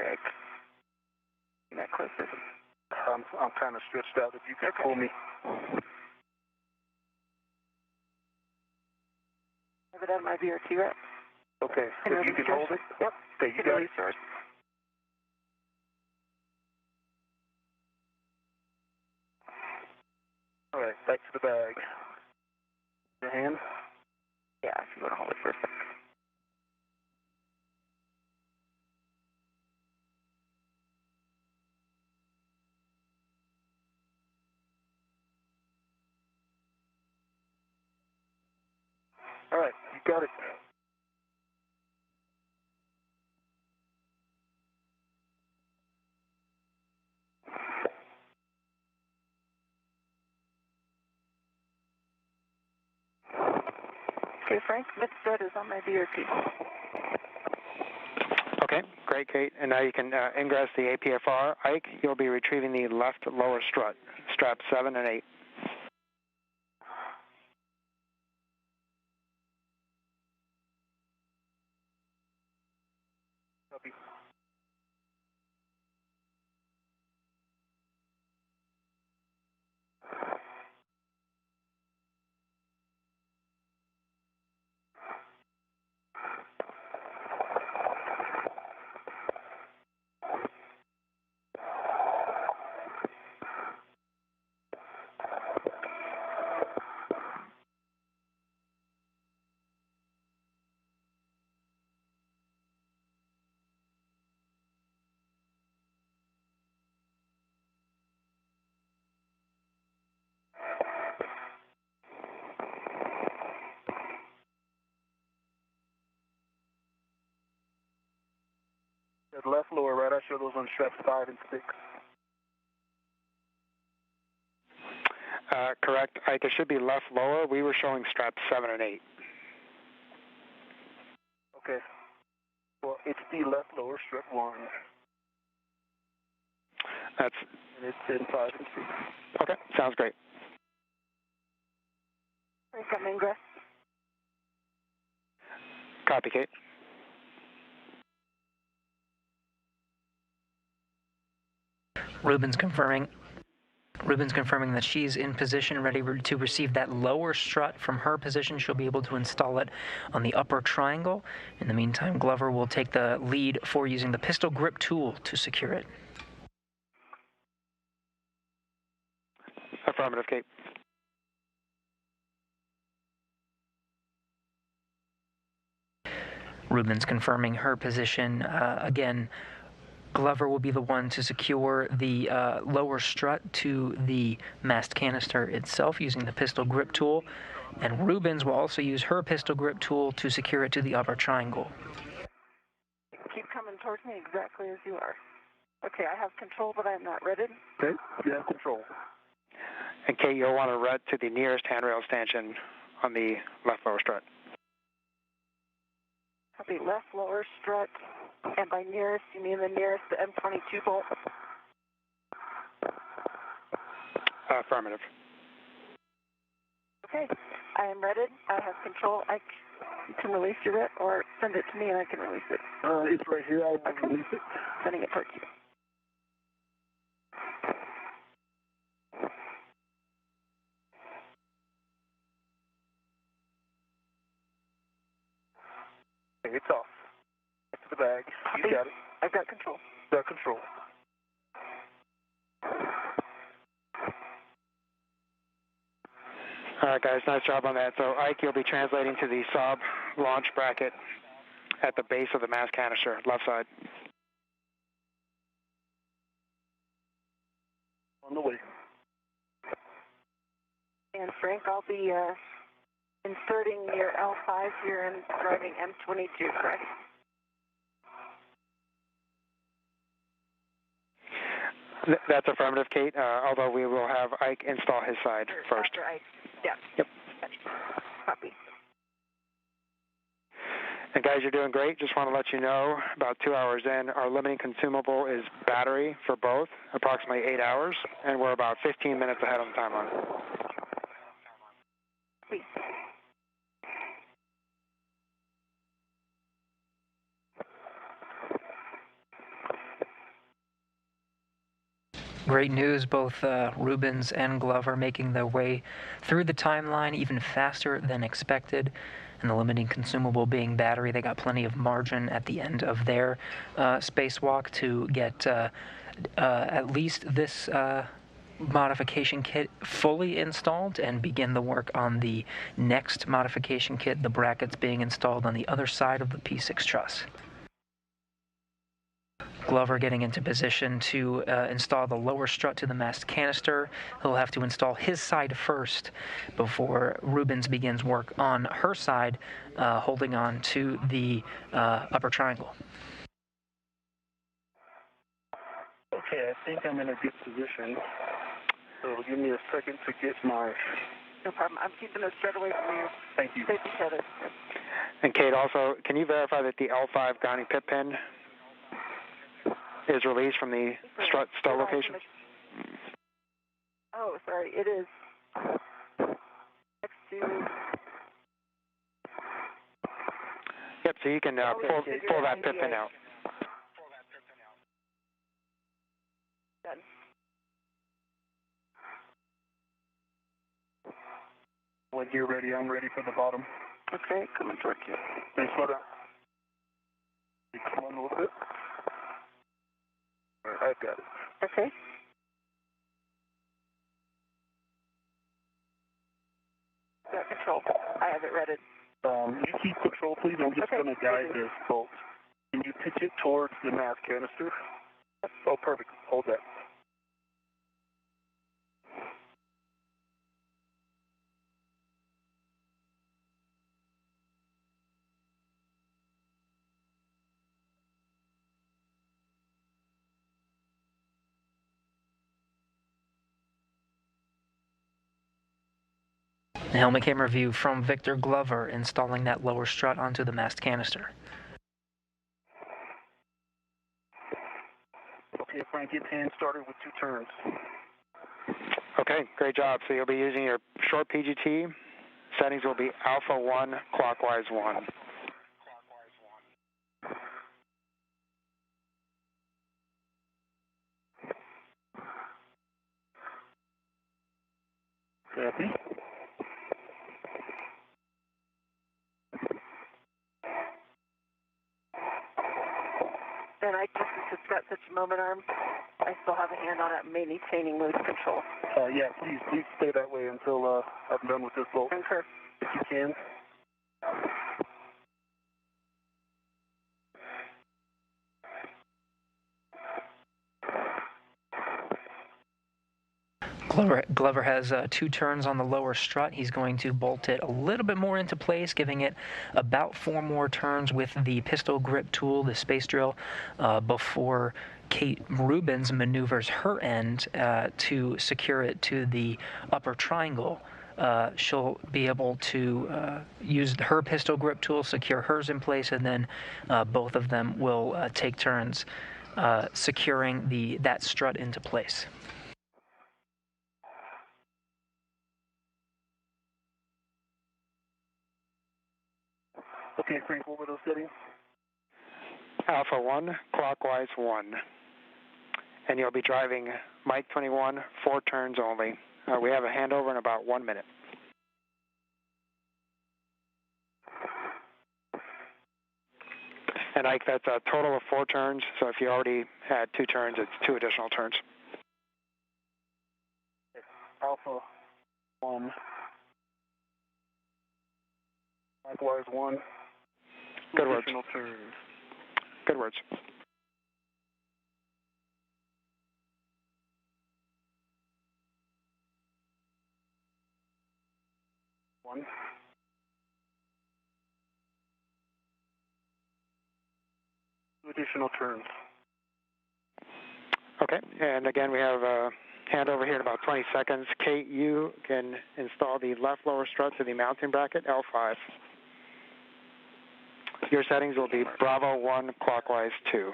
Ike. That closer. I'm kind of stretched out. If you can pull me. Have it on my VRT rep. Okay. If you can hold it. Yep. Okay, you got it. Yours. All right, back to the bag. Your hand? Yeah, if you want to hold it for a second. All right, you got it. Okay, Frank, mid-thread is on my VRT. Okay, great, Kate. And now you can ingress the APFR. Ike, you'll be retrieving the left lower strut, straps 7 and 8. Copy. That left lower, right? I show those on straps 5 and 6. Correct, Ike. It should be left lower. We were showing straps 7 and 8. Okay. Well, it's the left lower strap 1. That's And it's in 5 and 6. okay. Sounds great. Frank, I'm ingress. Copy, Kate. Ruben's confirming that she's in position, ready to receive that lower strut. From her position, she'll be able to install it on the upper triangle. In the meantime, Glover will take the lead for using the pistol grip tool to secure it. Affirmative, Kate. Ruben's confirming her position. Again, Glover will be the one to secure the lower strut to the mast canister itself using the pistol grip tool, and Rubens will also use her pistol grip tool to secure it to the upper triangle. Keep coming towards me exactly as you are. Okay, I have control, but I'm not ready. Okay, you have control. And Kate, you'll want to rut to the nearest handrail stanchion on the left lower strut. Copy, left lower strut. And by nearest, you mean the nearest to M22 bolt? Affirmative. Okay, I am ready. I have control. You can release your rip or send it to me and I can release it. It's right here. I'll release it. Sending it towards you. Okay, it's off. Back to the bag. You got it. I've got control. Got control. All right, guys, nice job on that. So, Ike, you'll be translating to the Saab launch bracket at the base of the mast canister, left side. On the way. And Frank, I'll be inserting your L5 here and driving M22, correct? That's affirmative, Kate, although we will have Ike install his side first. After Ike. Yeah. Yep. Copy. And guys, you're doing great. Just want to let you know, about 2 hours in, our limiting consumable is battery for both, approximately 8 hours, and we're about 15 minutes ahead on the timeline. Please. Great news, both Rubens and Glover making their way through the timeline even faster than expected. And the limiting consumable being battery, they got plenty of margin at the end of their spacewalk to get at least this modification kit fully installed and begin the work on the next modification kit, the brackets being installed on the other side of the P6 truss. Glover getting into position to install the lower strut to the mast canister. He'll have to install his side first before Rubens begins work on her side, holding on to the upper triangle. Okay, I think I'm in a good position. So give me a second to get my... No problem. I'm keeping the strut away from you. Thank you. Safety tether. And Kate, also, can you verify that the L5 grounding pit pin is released from the strut location? Oh, sorry. It is next to... Yep, so you can pull that pit pin out. Done. When you're ready, I'm ready for the bottom. Okay, coming towards you. Hey, slow down. Come on a little bit. All right, I've got it. Okay. Got control. I have it ready. You keep control, please. I'm just going to guide this bolt. Can you pitch it towards the mast canister? Oh, perfect. Hold that. The helmet camera view from Victor Glover installing that lower strut onto the mast canister. Okay, Frank, get hand started with 2 turns. Okay, great job. So you'll be using your short PGT. Settings will be alpha 1, clockwise 1. Copy. And I just, it's got such a moment arm. I still have a hand on it, maintaining loose control. Yeah, please stay that way until I'm done with this bolt. Concur. If you can. Glover has 2 turns on the lower strut. He's going to bolt it a little bit more into place, giving it about 4 more turns with the pistol grip tool, the space drill, before Kate Rubens maneuvers her end to secure it to the upper triangle. She'll be able to use her pistol grip tool, secure hers in place, and then both of them will take turns securing that strut into place. Okay, Frank, what were those settings? Alpha 1, clockwise 1. And you'll be driving Mike 21, 4 turns only. We have a handover in about 1 minute. And Ike, that's a total of 4 turns, so if you already had 2 turns, it's 2 additional turns. Alpha 1. Likewise 1. Good words. Additional turns. Good words. One. Two additional turns. Okay, and again, we have a handover here in about 20 seconds. Kate, you can install the left lower strut to the mounting bracket, L5. Your settings will be Bravo 1, clockwise 2.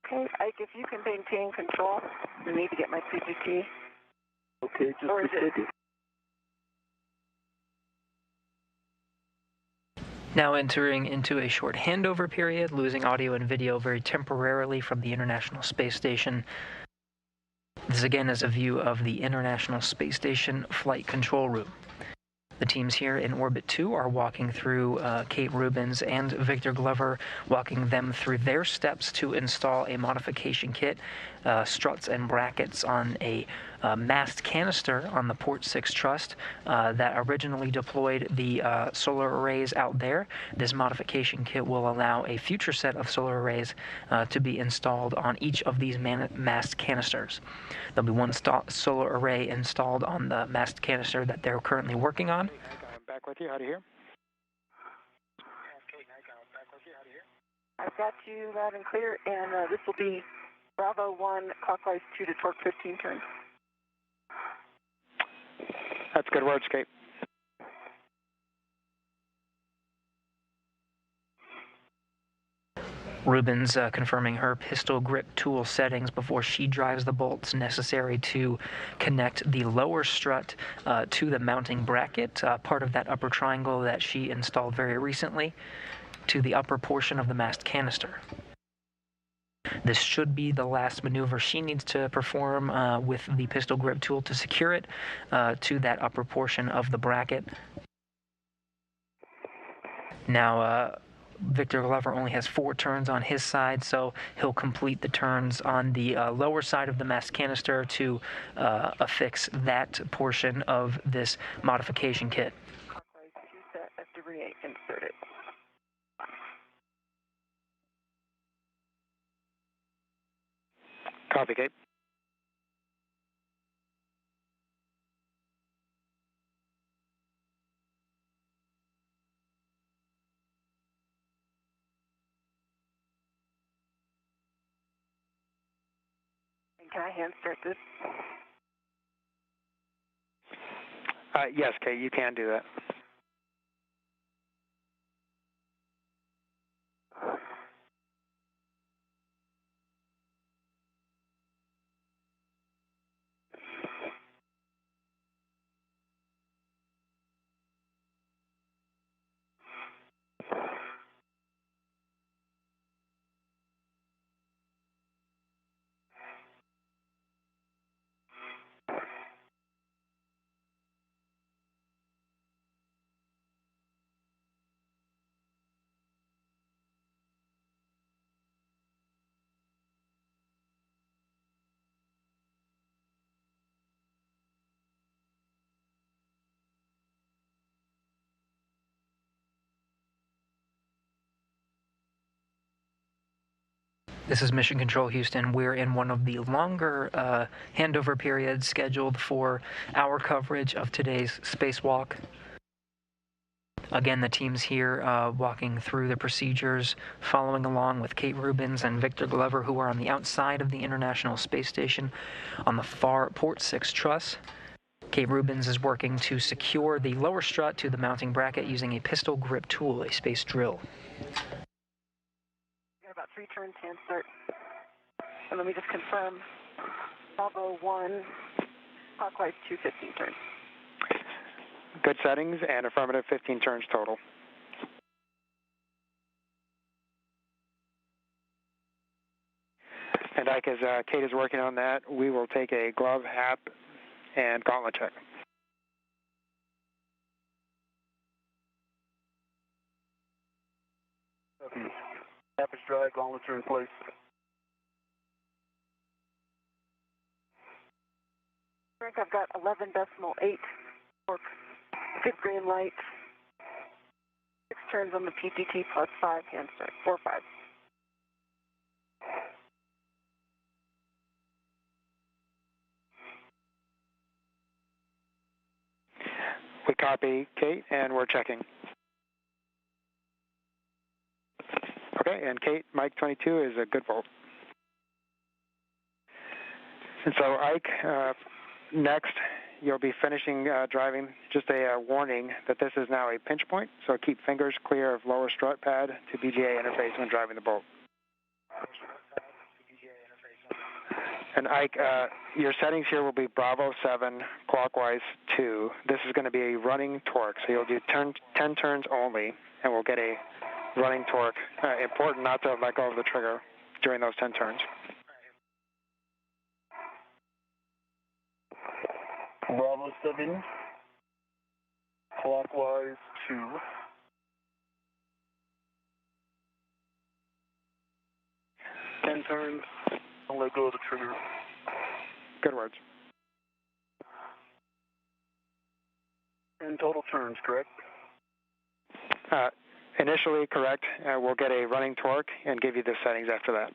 Okay, Ike, if you can maintain control, we need to get my PGT. Okay, just a second. Now entering into a short handover period, losing audio and video very temporarily from the International Space Station. This again is a view of the International Space Station Flight Control Room. The teams here in Orbit 2 are walking through Kate Rubins and Victor Glover, walking them through their steps to install a modification kit, struts and brackets on a mast canister on the Port 6 truss that originally deployed the solar arrays out there. This modification kit will allow a future set of solar arrays to be installed on each of these mast canisters. There'll be one solar array installed on the mast canister that they're currently working on. Back with you. How do you hear? I've got you loud and clear, and this will be Bravo 1, clockwise 2 to torque 15 turns. That's good words, Kate. Rubins confirming her pistol grip tool settings before she drives the bolts necessary to connect the lower strut to the mounting bracket, part of that upper triangle that she installed very recently, to the upper portion of the mast canister. This should be the last maneuver she needs to perform with the pistol grip tool to secure it to that upper portion of the bracket. Now, Victor Glover only has 4 turns on his side, so he'll complete the turns on the lower side of the mast canister to affix that portion of this modification kit. Clockwise 2 set of debris inserted. Copy, Kate. And can I hand start this? Yes, Kate, you can do that. This is Mission Control Houston. We're in one of the longer handover periods scheduled for our coverage of today's spacewalk. Again, the team's here walking through the procedures, following along with Kate Rubins and Victor Glover, who are on the outside of the International Space Station on the far Port 6 truss. Kate Rubins is working to secure the lower strut to the mounting bracket using a pistol grip tool, a space drill. About 3 turns, hand start. And let me just confirm. Bravo 1, clockwise 2, 15 turns. Good settings and affirmative 15 turns total. And Ike, as Kate is working on that, we will take a glove, hat, and gauntlet check. Cap is dry, gauntlets are in place. Frank, I've got 11.8 torque, good green light, 6 turns on the PTT plus 5 hand start, 4-5. We copy, Kate, and we're checking. Okay, and Kate, Mike 22 is a good volt. And so, Ike, next, you'll be finishing driving. Just a warning that this is now a pinch point, so keep fingers clear of lower strut pad to BGA interface when driving the bolt. And Ike, your settings here will be Bravo 7, clockwise 2. This is going to be a running torque, so you'll do 10 turns only, and we'll get a running torque. Important not to let go of the trigger during those 10 turns. Bravo 7, clockwise 2. 10 turns, don't let go of the trigger. Good words. 10 total turns, correct? Initially correct. We'll get a running torque and give you the settings after that.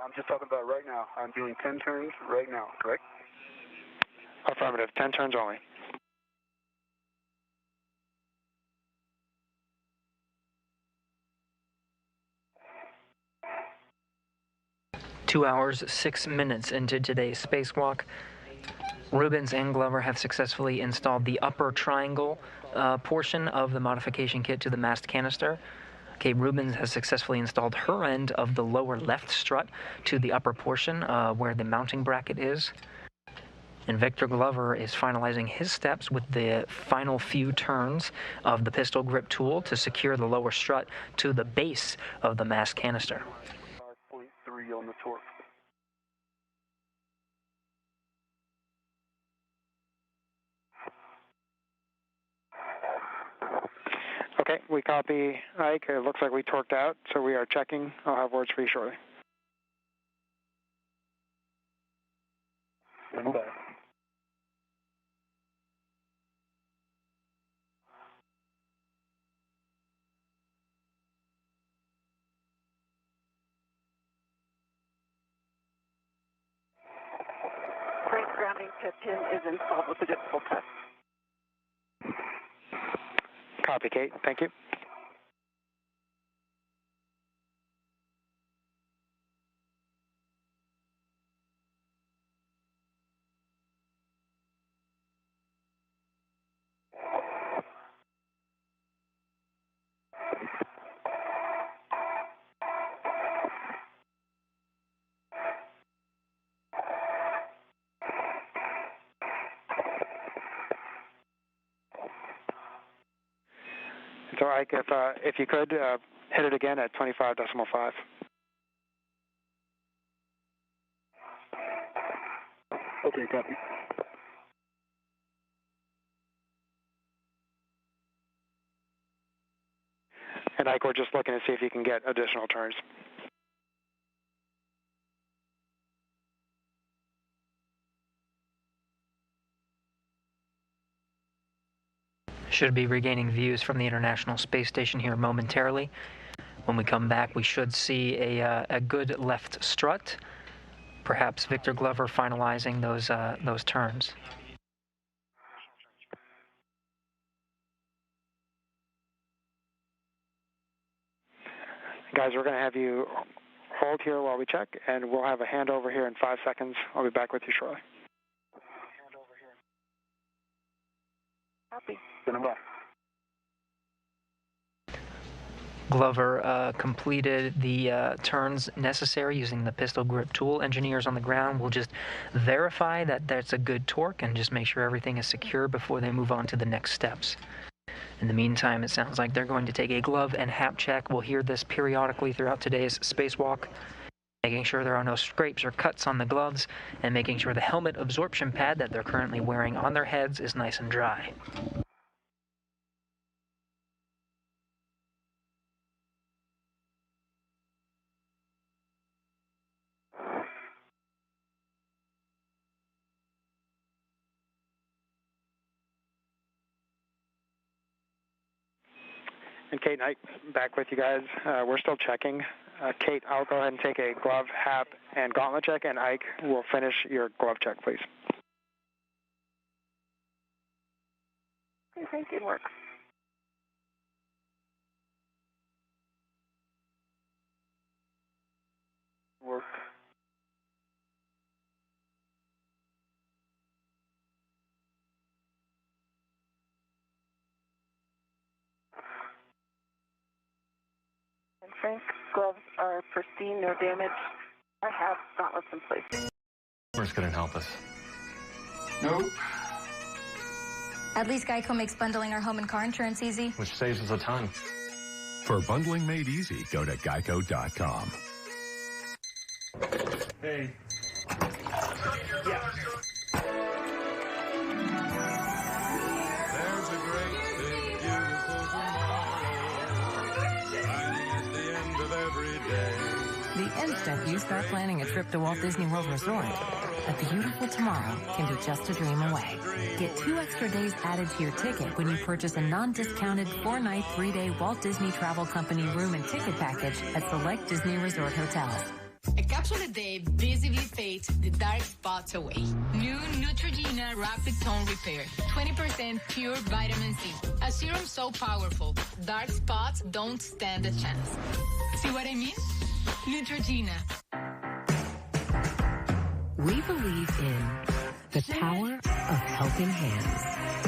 I'm just talking about right now. I'm doing 10 turns right now, correct? Affirmative. 10 turns only. Two hours, 6 minutes into today's spacewalk, Rubens and Glover have successfully installed the upper triangle portion of the modification kit to the mast canister. Okay, Rubens has successfully installed her end of the lower left strut to the upper portion where the mounting bracket is. And Victor Glover is finalizing his steps with the final few turns of the pistol grip tool to secure the lower strut to the base of the mast canister. 5.3 on the torque. Okay, we copy, Ike. It looks like we torqued out, so we are checking. I'll have words for you shortly. Stand by. Brake grounding pin is installed with the dipole test. Copy, Kate. Thank you. So, Ike, if you could, hit it again at 25.5. Okay, copy. And Ike, we're just looking to see if you can get additional turns. Should be regaining views from the International Space Station here momentarily. When we come back, we should see a good left strut. Perhaps Victor Glover finalizing those turns. Guys, we're going to have you hold here while we check, and we'll have a handover here in 5 seconds. I'll be back with you shortly. Copy. Stand by. Glover completed the turns necessary using the pistol grip tool. Engineers on the ground will just verify that that's a good torque and just make sure everything is secure before they move on to the next steps. In the meantime, it sounds like they're going to take a glove and hap check. We'll hear this periodically throughout today's spacewalk, making sure there are no scrapes or cuts on the gloves, and making sure the helmet absorption pad that they're currently wearing on their heads is nice and dry. And Kate and Ike, back with you guys. We're still checking. Kate, I'll go ahead and take a glove, hap, and gauntlet check, and Ike will finish your glove check, please. Okay, thank you. Work. Work. And Frank, gloves are pristine, no damage. I have gauntlets in place. Where's going to help us? Nope. At least Geico makes bundling our home and car insurance easy. Which saves us a ton. For bundling made easy, go to geico.com. Hey. There's a great big beautiful tomorrow, shining at the end of every day. The instant you start planning a trip to Walt Disney World Resort, a beautiful tomorrow can be just a dream away. Get 2 extra days added to your ticket when you purchase a non-discounted 4-night, 3-day Walt Disney Travel Company room and ticket package at select Disney Resort hotels. A capsule a day visibly fades the dark spots away. New Neutrogena Rapid Tone Repair. 20% pure vitamin C. A serum so powerful, dark spots don't stand a chance. See what I mean? Neutrogena. We believe in the power of helping hands.